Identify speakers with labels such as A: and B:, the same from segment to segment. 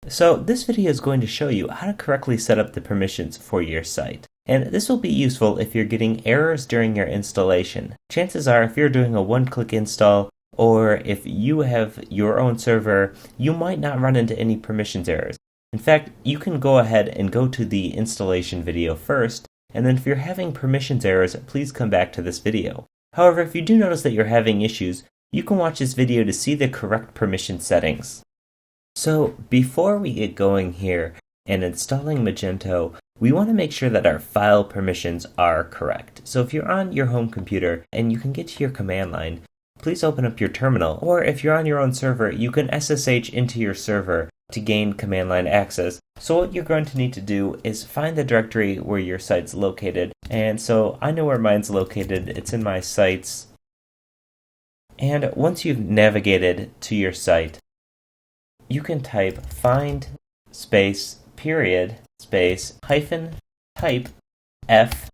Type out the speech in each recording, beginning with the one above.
A: So this video is going to show you how to correctly set up the permissions for your site. And this will be useful if you're getting errors during your installation. Chances are if you're doing a one-click install or if you have your own server, you might not run into any permissions errors. In fact, you can go ahead and go to the installation video first, and then if you're having permissions errors, please come back to this video. However, if you do notice that you're having issues, you can watch this video to see the correct permission settings. So before we get going here and installing Magento, we want to make sure that our file permissions are correct. So if you're on your home computer and you can get to your command line, please open up your terminal, or if you're on your own server, you can SSH into your server to gain command line access. So what you're going to need to do is find the directory where your site's located. And so I know where mine's located. It's in my sites. And once you've navigated to your site, you can type find space period space hyphen type f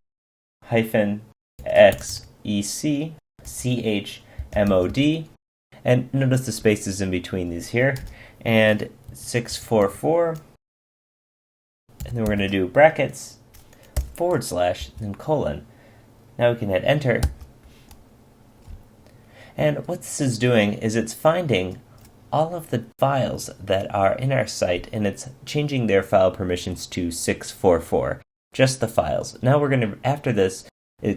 A: hyphen xec chmod, and notice the spaces in between these here, and 644, and then we're going to do brackets / then colon. Now we can hit enter, and what this is doing is it's finding all of the files that are in our site, and it's changing their file permissions to 644, just the files. Now we're going to, after this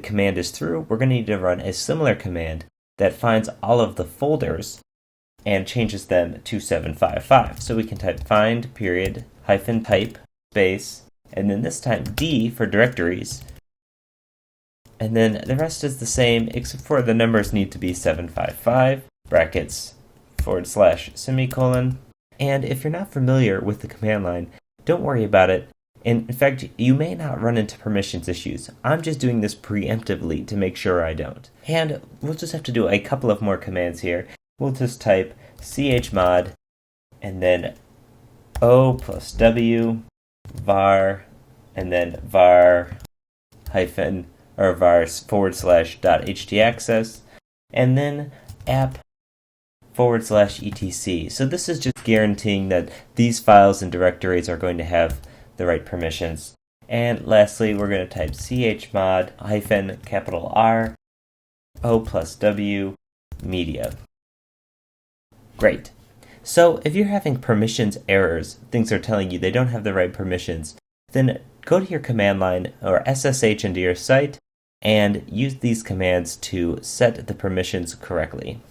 A: command is through, we're going to need to run a similar command that finds all of the folders and changes them to 755. So we can type find period hyphen type space, and then this time D for directories, and then the rest is the same except for the numbers need to be 755 brackets / semicolon. And if you're not familiar with the command line, don't worry about it. And in fact, you may not run into permissions issues. I'm just doing this preemptively to make sure I don't. And we'll just have to do a couple of more commands here. We'll just type chmod and then O + W var and then var hyphen or var / .htaccess and then app / etc. So this is just guaranteeing that these files and directories are going to have the right permissions. And lastly, we're going to type chmod hyphen R O + W media. Great. So if you're having permissions errors, things are telling you they don't have the right permissions, then go to your command line or SSH into your site and use these commands to set the permissions correctly.